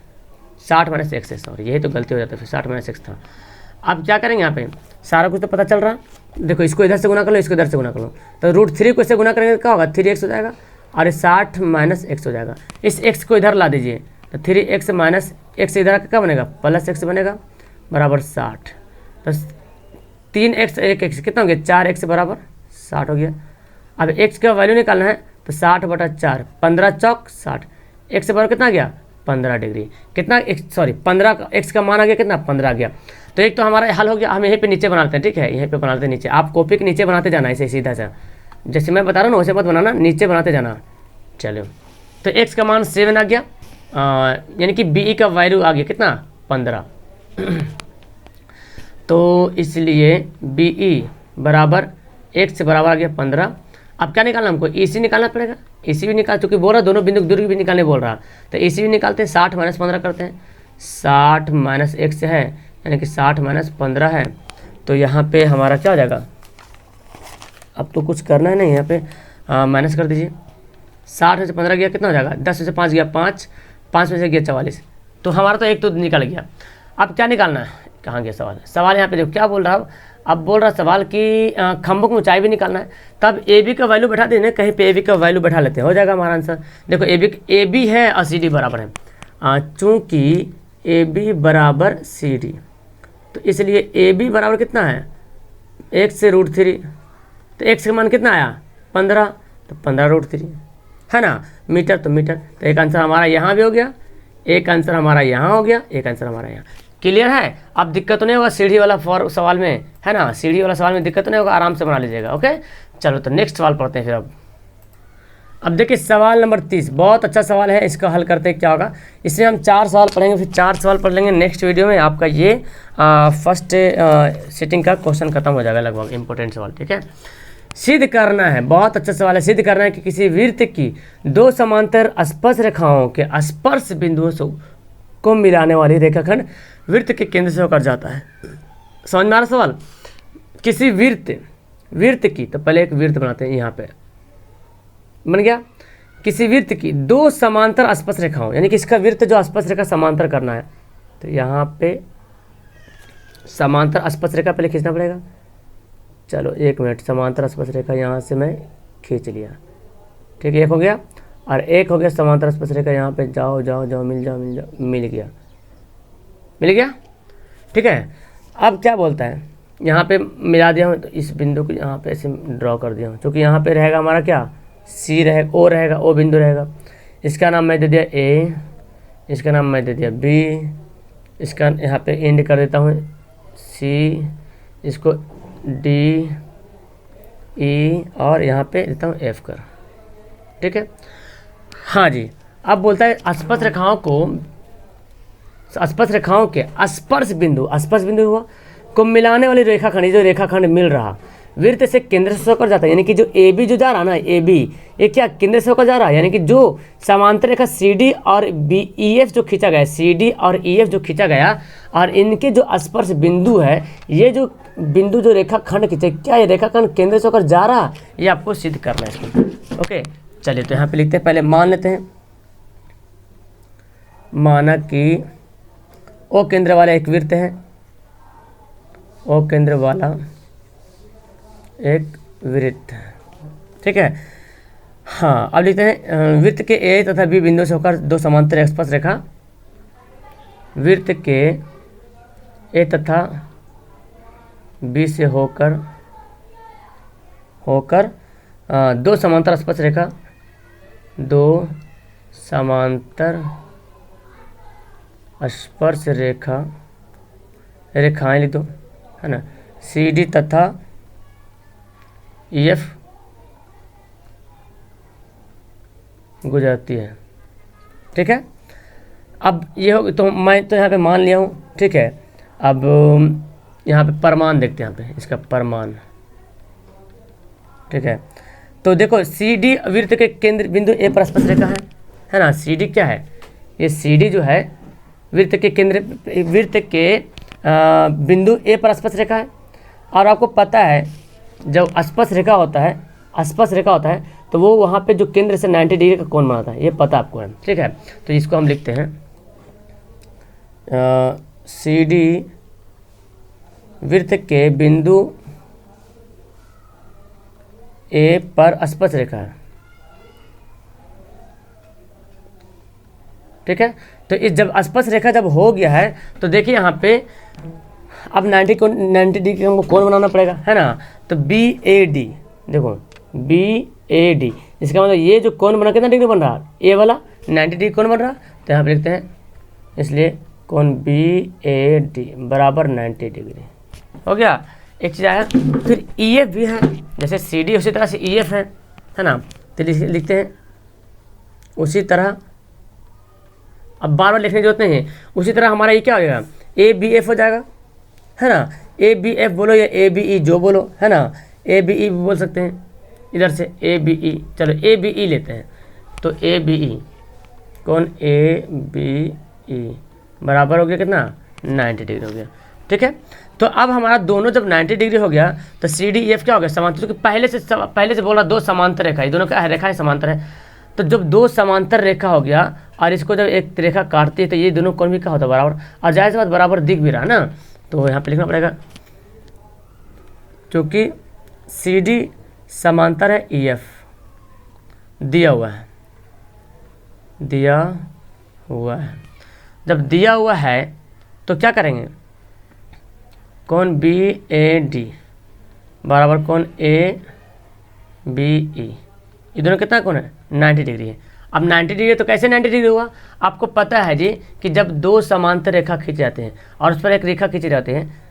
60 माइनस एक्स है, सॉरी यही तो गलती हो जाता है, फिर 60 माइनस एक्स था। अब क्या करेंगे? यहाँ पे सारा कुछ तो पता चल रहा, देखो इसको इधर से गुना कर लो, इसको इधर से गुना कर लो, तो √3 को इससे गुना करेंगे तो क्या होगा? 3x हो जाएगा, और 60 माइनस एक्स हो जाएगा। इस x को इधर ला दीजिए, तो 3x माइनस एक्स इधर क्या बनेगा? प्लस x बनेगा, बराबर 60। तो 3x 1x कितना हो गया? 4x बराबर 60 हो गया। अब x का वैल्यू निकालना है, तो 60/4, 15 चौक 60, x बराबर कितना गया? 15 डिग्री। कितना? सॉरी 15, x का मान आ गया कितना? 15 आ गया। तो एक तो हमारा हल हो गया। हम यहीं पे नीचे बनाते हैं, ठीक है, यहीं पे बनाते हैं नीचे। आप कॉपी के नीचे बनाते जाना ऐसे सीधा सा, जैसे मैं बता रहा हूँ ना वैसे मत बनाना, नीचे बनाते जाना। चलो तो x का मान 7 आ गया, यानी कि BE का वैल्यू आ गया कितना? 15। तो इसलिए BE बराबर x बराबर आ गया 15। अब क्या निकालना हमको? EC निकालना पड़ेगा। EC भी निकाल, चूँकि बोल रहा दोनों बिंदु दूरी भी निकालने बोल रहा, तो EC भी निकालते हैं। 60 माइनस 15 करते हैं, 60 माइनस x है, यानी कि 60 माइनस 15 है। तो यहाँ पे हमारा क्या हो जाएगा? अब तो कुछ करना है नहीं, यहाँ पे माइनस कर दीजिए। 60 में से 15 गया कितना हो जाएगा? 10 में से 5 गया 5, 5 में से गया 44। तो हमारा तो एक तो निकल गया। अब क्या निकालना है? कहाँ गया सवाल? सवाल यहाँ पे देखो क्या बोल रहा है। अब बोल रहा सवाल कि खंभों की ऊंचाई भी निकालना है, तब AB का वैल्यू बैठा देना, कहीं पे AB का वैल्यू बैठा लेते हैं, हो जाएगा हमारा आंसर। देखो AB है और CD बराबर है, चूँकि AB बराबर CD, तो इसलिए AB बराबर कितना है? x से √3, तो x का मान कितना आया? 15, तो 15√3, है ना, मीटर तो मीटर। तो एक आंसर हमारा यहाँ भी हो गया, एक आंसर हमारा यहाँ हो गया, एक आंसर हमारा यहाँ। क्लियर है? अब दिक्कत तो नहीं होगा सीढ़ी वाला सवाल में, है ना, सीढ़ी वाला सवाल में दिक्कत तो नहीं होगा, आराम से बना लीजिएगा। ओके चलो तो नेक्स्ट सवाल पढ़ते हैं फिर। अब देखिए सवाल नंबर 30, बहुत अच्छा सवाल है, इसका हल करते हैं क्या होगा। इसमें हम 4 सवाल पढ़ेंगे, फिर 4 सवाल पढ़ लेंगे नेक्स्ट वीडियो में। आपका ये फर्स्ट सेटिंग का क्वेश्चन खत्म हो जाएगा लगभग, इंपॉर्टेंट सवाल, ठीक है। सिद्ध करना है, बहुत अच्छा सवाल है। सिद्ध करना है कि किसी वृत्त की 2 समांतर स्पर्श रेखाओं के स्पर्श बिंदुओं को मिलाने वाली रेखाखंड वृत्त के केंद्र से होकर जाता है। समझ में आ रहा सवाल? किसी वृत्त की, तो पहले एक वृत्त बनाते हैं, यहाँ पे बन गया। किसी वृत्त की 2 समांतर स्पर्श रेखाओं, यानी कि इसका वृत्त जो स्पर्श रेखा समांतर करना है, तो यहाँ पे समांतर स्पर्श रेखा पहले खींचना पड़ेगा। चलो 1 मिनट, समांतर स्पर्श रेखा यहाँ से मैं खींच लिया, ठीक है, एक हो गया। और एक हो गया समांतर स्पर्श रेखा, यहाँ पे जाओ जाओ जाओ, मिल जाओ, मिल गया, ठीक है। अब क्या बोलता है, यहाँ पे मिला दिया हूँ, तो इस बिंदु को यहाँ पे ऐसे ड्रॉ कर दिया हूँ, क्योंकि यहाँ पे रहेगा हमारा क्या? C रहेगा, O रहेगा, O बिंदु रहेगा। इसका नाम मैं दे दिया A, इसका नाम मैं दे दिया B, इसका यहाँ पे एंड कर देता हूँ C, इसको D E, और यहाँ पे देता हूँ F कर, ठीक है। हाँ जी, अब बोलता है स्पर्श रेखाओं के स्पर्श बिंदु हुआ को मिलाने वाली रेखाखंड, जो रेखाखंड मिल रहा वृत्त से केंद्र से होकर जाता है, यानी कि जो AB जो जा रहा ना, AB ये क्या केंद्र से होकर जा रहा है, यानी कि जो समांतर रेखा CD और EF जो खींचा गया, CD और EF जो खींचा गया, और इनके जो स्पर्श बिंदु है, ये जो बिंदु जो रेखाखंड खींचे, क्या ये रेखाखंड केंद्र से होकर जा रहा, ये आपको सिद्ध करना है इसको। ओके चलिए, तो यहाँ पे लिखते हैं, पहले मान लेते हैं, माना कि O केंद्र वाला एक वृत्त है, O केंद्र वाला एक वृत्त, ठीक है। हाँ, अब लिखते हैं वृत्त के ए तथा बी बिंदु से होकर दो समांतर स्पर्श रेखा, वृत्त के ए तथा बी से होकर दो समांतर स्पर्श रेखा, दो समांतर स्पर्श रेखाएं लिख दो, है ना, सी डी तथा ई एफ गुजरती है। ठीक है, अब ये हो तो मैं तो यहाँ पे मान लिया हूँ। ठीक है, अब यहाँ पे परमान देखते हैं, यहाँ पे इसका परमान। ठीक है, तो देखो सी डी वृत्त के केंद्र बिंदु ए पर स्पर्श रेखा है ना। सी डी क्या है, ये सी डी जो है वृत्त के बिंदु ए पर स्पर्श रेखा है। और आपको पता है जब स्पर्श रेखा होता है तो वो वहाँ पे जो केंद्र से 90 डिग्री का कोण बनाता है, ये पता आपको है। ठीक है, तो इसको हम लिखते हैं सी डी वृत्त के बिंदु ए पर स्पर्श रेखा है। ठीक है, तो इस जब स्पर्श रेखा जब हो गया है तो देखिए यहाँ पे अब 90 डिग्री हमको कोण बनाना पड़ेगा, है ना। तो बी ए डी, देखो बी ए डी, इसका मतलब ये जो कोण बना कितना डिग्री बन रहा है, ए वाला 90 डिग्री कोण बन रहा। तो यहाँ पे लिखते हैं इसलिए कोण बी ए डी बराबर 90 डिग्री हो गया। एक चीज़ आया, फिर ई एफ भी है, जैसे सी डी उसी तरह से ई एफ है ना। तो लिखते हैं उसी तरह, अब बार बार लिखने की जरूरत नहीं है। उसी तरह हमारा ये क्या हो जाएगा, ए बी एफ हो जाएगा, है ना। ए बी एफ बोलो या ए बी ई जो बोलो, है ना। ए बी ई बोल सकते हैं इधर से ए बी ई, चलो ए बी ई लेते हैं। तो ए बी ई कौन ए बी ई बराबर हो गया कितना, 90 डिग्री हो गया। ठीक है, तो अब हमारा दोनों जब 90 डिग्री हो गया तो सी डी एफ क्या हो गया, समांतर। क्योंकि पहले से बोला दो समांतर रेखा, ये दोनों क्या है, रेखा है समांतर है। तो जब दो समांतर रेखा हो गया और इसको जब एक रेखा काटती है तो ये दोनों कोण भी क्या होता है, बराबर। और जाहिर सी बात बराबर दिख भी रहा है ना, तो यहाँ पे लिखना पड़ेगा क्योंकि सी डी समांतर है ई एफ, दिया हुआ है। जब दिया हुआ है तो क्या करेंगे, कोण बी ए डी बराबर कोण ए बी ई, ये दोनों कितना कोण है, 90 डिग्री है। अब 90 डिग्री तो कैसे 90 डिग्री हुआ, आपको पता है जी कि जब दो समांतर रेखा खींच जाते हैं और उस पर एक रेखा खींचे जाते हैं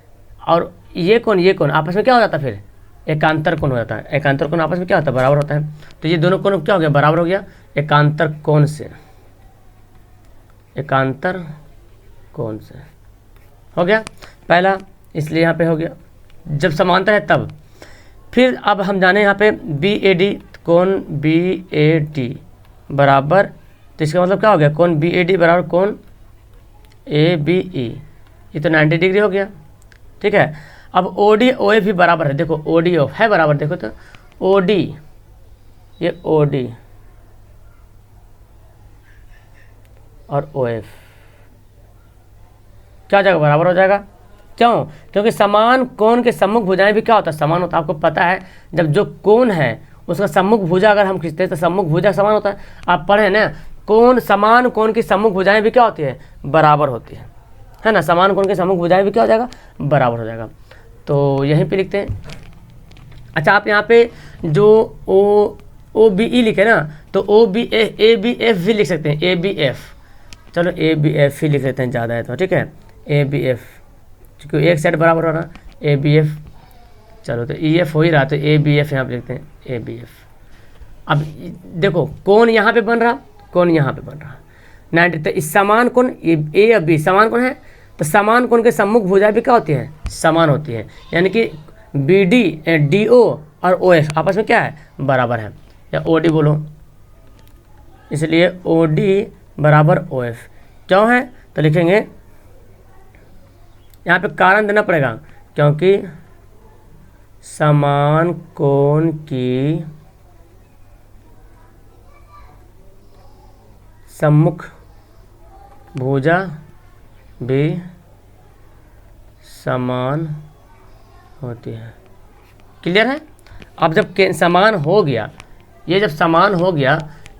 और ये कोण आपस में क्या हो जाता है, फिर एकांतर कोण हो जाता है। एकांतर कोण आपस में क्या होता है, बराबर होता है। तो ये दोनों कोण क्या हो गया, बराबर हो गया एकांतर कोण से हो गया पहला, इसलिए यहाँ पे हो गया जब समांतर है तब। फिर अब हम जाने यहाँ पे बी ए डी, कोण बी ए डी बराबर, तो इसका मतलब क्या हो गया, कोण बी ए डी बराबर कोण ए बी ई, ये तो 90 डिग्री हो गया। ठीक है, अब ओ डी ओ एफ भी बराबर है, देखो ओ डी ओ है बराबर, देखो तो ओ डी, ये ओ डी और ओ एफ क्या हो जाएगा, बराबर हो जाएगा। क्यों, क्योंकि समान कोण के सम्मुख भुजाएं भी क्या होता है, समान होता है। आपको पता है जब जो कोण है उसका सम्मुख भुजा अगर हम खींचते हैं तो सम्मुख भुजा समान होता है। आप पढ़े ना, कोण समान कोण की सम्मुख भुजाएं भी क्या होती है, बराबर होती है ना। समान कोण की सम्मुख भुजाएं भी क्या हो जाएगा, बराबर हो जाएगा। तो यहीं पे लिखते हैं। अच्छा, आप यहाँ पे जो ओ बी ई लिखे ना, तो ए बी एफ भी लिख सकते हैं, ए बी एफ। चलो ए बी एफ ही लिख लेते हैं, ज़्यादा है तो। ठीक है, ए बी एफ, क्योंकि एक साइड बराबर हो रहा, ए बी एफ। चलो तो ई एफ हो ही रहा, तो ए बी एफ यहाँ पे लिखते हैं, ए बी एफ। अब देखो कोण यहाँ पे बन रहा, कोण यहाँ पे बन रहा 90। तो इस समान कोण ए और बी समान कोण है, तो समान कोण के सम्मुख भुजा भी क्या होती है, समान होती है। यानी कि बी डी डी ओ और ओ एफ आपस में क्या है, बराबर है, या ओ डी बोलो। इसलिए ओ डी बराबर ओ एफ क्यों है, तो लिखेंगे यहाँ पे कारण देना पड़ेगा, क्योंकि समान कोण की सम्मुख भुजा भी समान होती है। क्लियर है। अब जब समान हो गया ये जब समान हो गया,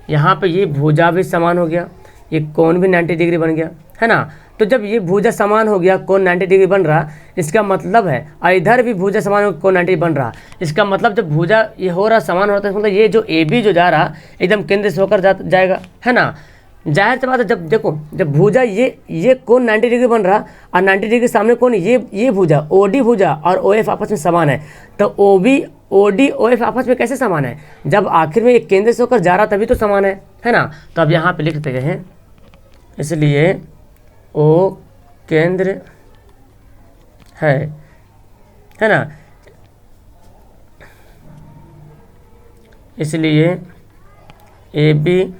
यहाँ पे ये भुजा भी समान हो गया, ये कोण भी 90 डिग्री बन गया, है ना। तो जब ये भुजा समान हो गया, कोण 90 डिग्री बन रहा, इसका मतलब है, और इधर भी भुजा समान हो कोण 90 बन रहा, इसका मतलब जब भुजा ये हो रहा समान हो रहा है, मतलब ये जो ए बी जो जा रहा एकदम केंद्र से होकर जाएगा, है ना। जाहिर सी बात है, जब देखो जब भुजा ये कोण 90 डिग्री बन रहा और 90 डिग्री के सामने कोण ये भुजा ओ डी भुजा और ओ एफ आपस में समान है, तो O B O D O F आपस में कैसे समान है, जब आखिर में एक केंद्र से होकर जा रहा तभी तो समान है ना। तो अब यहाँ पे लिख देते हैं, इसलिए ओ केंद्र है ना, इसलिए ए बी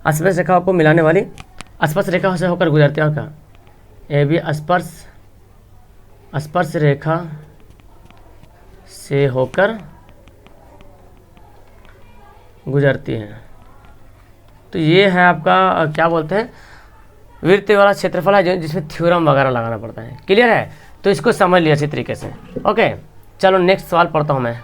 स्पर्श रेखा को मिलाने वाली स्पर्श रेखा से होकर गुजरती है, और क्या ए बी स्पर्श रेखा से होकर गुजरती है। तो ये है आपका क्या बोलते हैं, वृत्त वाला क्षेत्रफल है जिसमें थ्योरम वगैरह लगाना पड़ता है। क्लियर है, तो इसको समझ लिया अच्छी तरीके से। ओके, चलो नेक्स्ट सवाल पढ़ता हूँ मैं।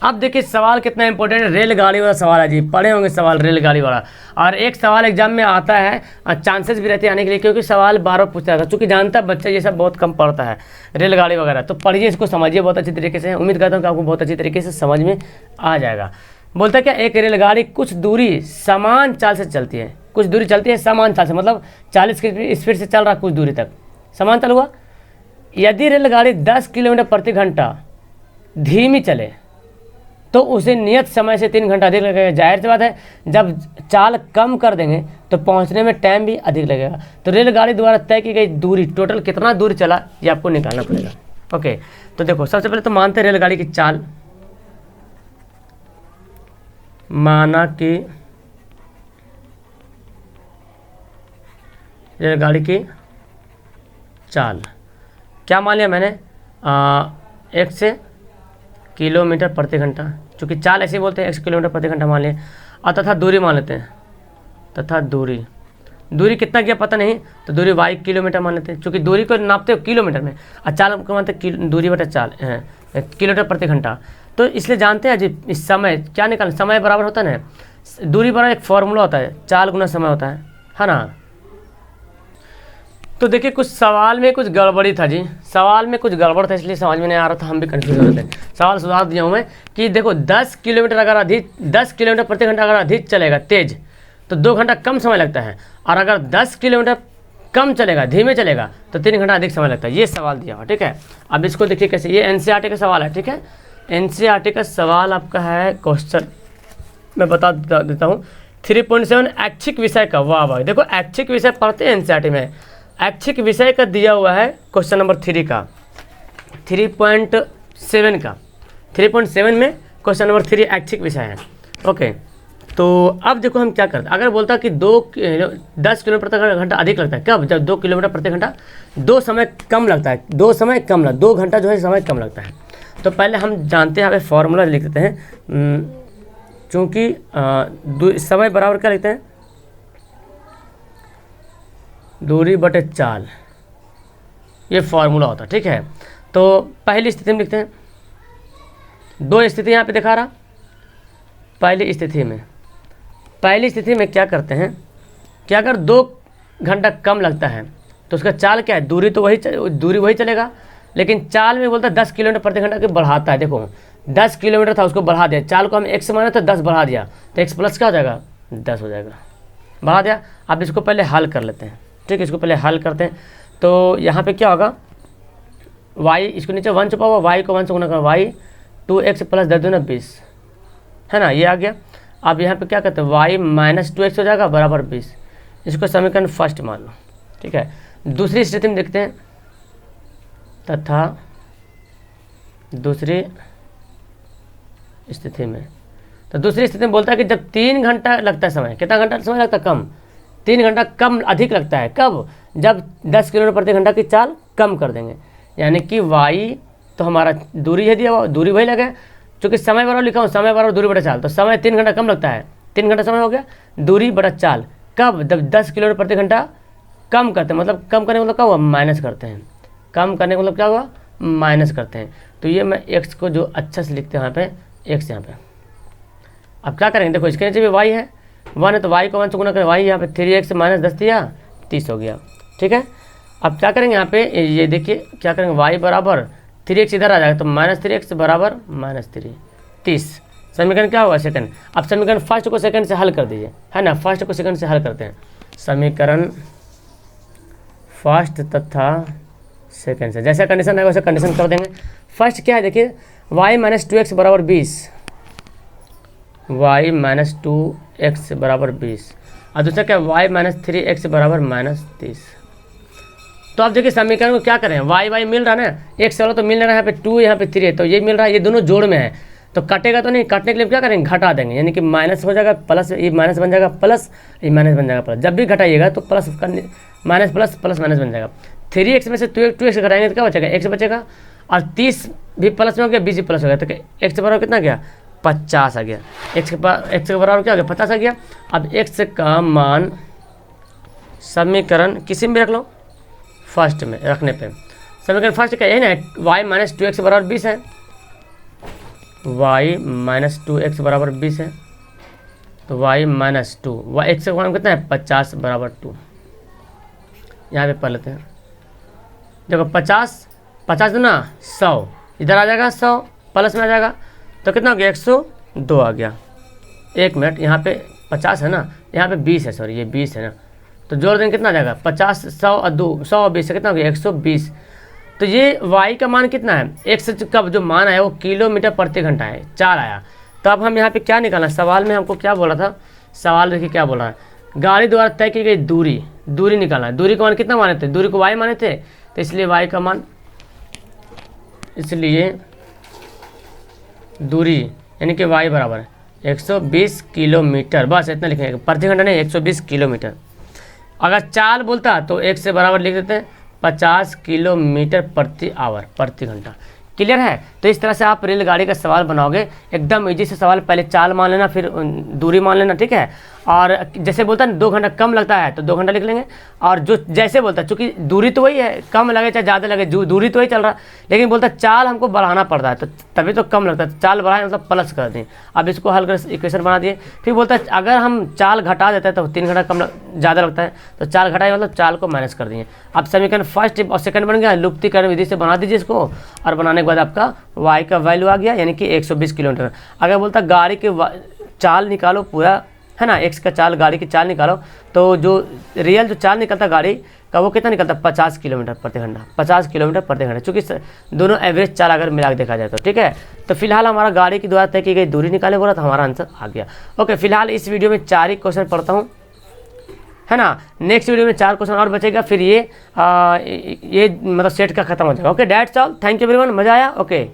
अब देखिए सवाल कितना इंपॉर्टेंट है, रेलगाड़ी वाला सवाल है जी, पढ़े होंगे सवाल रेलगाड़ी वाला। और एक सवाल एग्जाम में आता है, चांसेस भी रहते हैं आने के लिए, क्योंकि सवाल बार बार पूछता है, चूँकि जानता है बच्चा ये सब बहुत कम पढ़ता है रेलगाड़ी वगैरह। तो पढ़िए, इसको समझिए बहुत अच्छी तरीके से। उम्मीद करता हूँ कि आपको बहुत अच्छी तरीके से समझ में आ जाएगा। बोलता है क्या, एक रेलगाड़ी कुछ दूरी समान चाल से चलती है, कुछ दूरी चलती है समान चाल से, मतलब 40 की स्पीड से चल रहा कुछ दूरी तक, समान चाल हुआ। यदि रेलगाड़ी 10 किलोमीटर प्रति घंटा धीमी चले तो उसे नियत समय से 3 घंटा अधिक लगेगा। जाहिर सी बात है, जब चाल कम कर देंगे तो पहुंचने में टाइम भी अधिक लगेगा। तो रेलगाड़ी द्वारा तय की गई दूरी, टोटल कितना दूर चला, ये आपको निकालना पड़ेगा। ओके, तो देखो सबसे पहले तो मानते हैं रेलगाड़ी की चाल, माना कि रेलगाड़ी की चाल क्या मान लिया मैंने, 1 से किलोमीटर प्रति घंटा, चूँकि चाल ऐसे बोलते हैं 1 किलोमीटर प्रति घंटा मान लिया। और तथा दूरी मान लेते हैं, तथा दूरी कितना किया पता नहीं, तो दूरी y किलोमीटर मान लेते हैं, चूँकि दूरी को नापते हो किलोमीटर में, और चाल को मानते हैं दूरी बटा चाल किलोमीटर प्रति घंटा। तो इसलिए जानते हैं जी, इस समय क्या निकाल, समय बराबर होता है ना, दूरी बराबर एक फॉर्मूला होता है, चाल गुना समय होता है ना। तो देखिए कुछ सवाल में कुछ गड़बड़ी था जी, सवाल में कुछ गड़बड़ था, इसलिए समझ में नहीं आ रहा था, हम भी कन्फ्यूज हो रहे थे। सवाल सुधार दिया हूँ मैं कि देखो 10 किलोमीटर प्रति घंटा अगर अधिक चलेगा तेज तो 2 घंटा कम समय लगता है, और अगर 10 किलोमीटर कम चलेगा धीमे चलेगा तो 3 घंटा अधिक समय लगता है। ये सवाल दिया हुआ, ठीक है। अब इसको देखिए कैसे, ये एनसीईआरटी का सवाल है, ठीक है। एनसीईआरटी का सवाल आपका है, क्वेश्चन मैं बता देता हूँ, 3.7 ऐच्छिक विषय का। वाह भाई, देखो ऐच्छिक विषय पढ़ते हैं एनसीईआरटी में, ऐच्छिक विषय का दिया हुआ है क्वेश्चन नंबर 3 का, 3.7 का, 3.7 में क्वेश्चन नंबर 3 ऐच्छिक विषय है। ओके, तो अब देखो हम क्या करते हैं, अगर बोलता कि 10 किलोमीटर प्रति घंटा अधिक लगता है, कब, जब 2 किलोमीटर प्रति घंटा 2 समय कम लगता है, 2 घंटा जो है समय कम लगता है। तो पहले हम जानते हैं, यहाँ पे फॉर्मूला लिख देते हैं, चूँकि समय बराबर क्या लिखते हैं, दूरी बटे चाल, ये फॉर्मूला होता है, ठीक है। तो पहली स्थिति में लिखते हैं, 2 स्थिति यहाँ पे दिखा रहा। पहली स्थिति में क्या करते हैं कि अगर 2 घंटा कम लगता है तो उसका चाल क्या है, दूरी वही चलेगा, लेकिन चाल में बोलता है 10 किलोमीटर प्रति घंटा के बढ़ाता है। देखो 10 किलोमीटर था, उसको बढ़ा दिया, चाल को हम x माना तो 10 बढ़ा दिया, तो x प्लस क्या हो जाएगा, 10 हो जाएगा, बढ़ा दिया। अब इसको पहले हल कर लेते हैं, ठीक है, इसको पहले हल करते हैं। तो यहाँ पे क्या होगा, y, इसको नीचे 1 छुपा हुआ, y को 1 से गुना कर, y 2x प्लस 10 दूना 20, है ना, ये आ गया। अब यहाँ पे क्या करते हैं, y माइनस 2x हो जाएगा बराबर 20, इसको समीकरण फर्स्ट मान लो, ठीक है। दूसरी स्थिति में देखते हैं, तथा दूसरी स्थिति में, तो दूसरी स्थिति में बोलता है कि जब 3 घंटा लगता है समय, कितना घंटा समय लगता है, कम, 3 घंटा कम अधिक लगता है, कब, जब 10 किलोमीटर प्रति घंटा की चाल कम कर देंगे, यानी कि y तो हमारा दूरी है दिया हुआ, दूरी वही लगे, चूँकि समय बराबर लिखा हूँ, समय बराबर दूरी बटा चाल, तो समय 3 घंटा कम लगता है, 3 घंटा समय हो गया, दूरी बटा चाल, कब, जब 10 किलोमीटर प्रति घंटा कम करते हैं, मतलब कम करने का मतलब क्या हुआ, माइनस करते हैं, कम करने का मतलब क्या हुआ, माइनस करते हैं। तो ये मैं x को जो अच्छा से लिखते हैं यहाँ पे, x यहाँ पे, अब क्या करेंगे, देखो इसके नीचे भी y है, 1 है तो y को 1 से गुना करें, y यहाँ पे 3x माइनस 10 दिया 30 हो गया। ठीक है, अब क्या करेंगे यहाँ पे, ये देखिए क्या करेंगे, y बराबर 3x इधर आ जाएगा तो -3x बराबर -3 30। समीकरण क्या होगा, सेकंड। अब समीकरण फर्स्ट को सेकंड से हल कर दीजिए, है ना, फर्स्ट को सेकंड से हल करते हैं। समीकरण फर्स्ट तथा सेकंड से जैसा कंडीशन है वैसे कंडीशन कर देंगे। फर्स्ट क्या है देखिए, y माइनस 2x बराबर 20, y माइनस 2x बराबर 20, और दूसरा क्या, y माइनस 3x बराबर -30। तो आप देखिए समीकरण को क्या करें, y मिल रहा है ना, x वाला तो मिल रहा है, यहाँ पे 2 यहाँ पे 3 है, तो ये मिल रहा है, ये दोनों जोड़ में है तो कटेगा तो नहीं, काटने के लिए क्या करेंगे, घटा देंगे, यानी कि माइनस हो जाएगा प्लस, ये माइनस बन जाएगा प्लस, ये माइनस बन जाएगा प्लस। जब भी घटाइएगा तो plus minus plus plus minus बन जाएगा। 3x में से 2x घटाएंगे तो क्या बचेगा, x बचेगा, और 30 भी प्लस में हो गया, 20 भी प्लस हो गया, तो x के बराबर कितना गया, 50 आ गया। x के बराबर क्या हो गया, 50 आ गया। अब x का मान समीकरण किसी में भी रख लो, फर्स्ट में रखने पे समीकरण फर्स्ट क्या है ना, y माइनस 2x बराबर 20 है, y माइनस 2x बराबर 20 है, तो y माइनस 2, x का मान कितना है 50 बराबर 2। यहाँ पे पढ़ लेते हैं, देखो 50 दूना 100, इधर आ जाएगा 100 प्लस में आ जाएगा तो कितना हो गया, 102 आ गया। 1 मिनट, यहाँ पे 50 है ना, यहाँ पे 20 है, सॉरी ये 20 है ना, तो जोड़ देंगे कितना आ जाएगा, 50 100 और 2 100 और 20 से कितना हो गया, 120। तो ये y का मान कितना है, x का जो मान आया वो किलोमीटर प्रति घंटा है, 4 आया। तो अब हम यहाँ पे क्या निकालना, सवाल में हमको क्या बोला था, सवाल देखिए क्या बोला है, गाड़ी द्वारा तय की गई दूरी निकालना है। दूरी का मान कितना माने थे, दूरी को y माने थे, तो इसलिए y का मान, इसलिए दूरी यानी कि y बराबर है 120 किलोमीटर, बस इतना लिखेंगे, प्रति घंटा नहीं 120 किलोमीटर। अगर चाल बोलता तो 1 से बराबर लिख देते हैं 50 किलोमीटर प्रति आवर, प्रति घंटा। क्लियर है। तो इस तरह से आप रेलगाड़ी का सवाल बनाओगे, एकदम इजी से सवाल, पहले चाल मान लेना फिर दूरी मान लेना, ठीक है। और जैसे बोलता है 2 घंटा कम लगता है तो 2 घंटा लिख लेंगे, और जो जैसे बोलता है चूँकि दूरी तो वही है, कम लगे चाहे ज़्यादा लगे, दूरी तो वही चल रहा है, लेकिन बोलता है चाल हमको बढ़ाना पड़ता है तो तभी तो कम लगता है, चाल बढ़ाए मतलब प्लस कर दें। अब इसको हल कर इक्वेशन बना दिए, फिर बोलता है अगर हम चाल घटा देते हैं तो 3 घंटा कम ज़्यादा लगता है, तो चाल घटाए मतलब चाल को माइनस कर दिए। अब समीकरण फर्स्ट और सेकंड बन गया, लुप्तीकरण विधि से बना दीजिए इसको, और बनाने के बाद आपका y का वैल्यू आ गया यानी कि 120 किलोमीटर। अगर बोलता गाड़ी के चाल निकालो पूरा, है ना, x का चाल, गाड़ी की चाल निकालो, तो जो रियल जो चाल निकलता गाड़ी का वो कितना निकलता, 50 किलोमीटर प्रति घंटा, 50 किलोमीटर प्रति घंटा, चूँकि दोनों एवरेज चाल अगर मिला के देखा जाए तो, ठीक है। तो फिलहाल हमारा गाड़ी की द्वारा तय की गई दूरी निकाले बोला तो हमारा आंसर आ गया। ओके, फिलहाल इस वीडियो में 4 ही क्वेश्चन पढ़ता हूँ, है ना, नेक्स्ट वीडियो में 4 क्वेश्चन और बचेगा, फिर ये मतलब सेट का खत्म हो जाएगा। Okay, that's all, thank you everyone, मजा आया। ओके।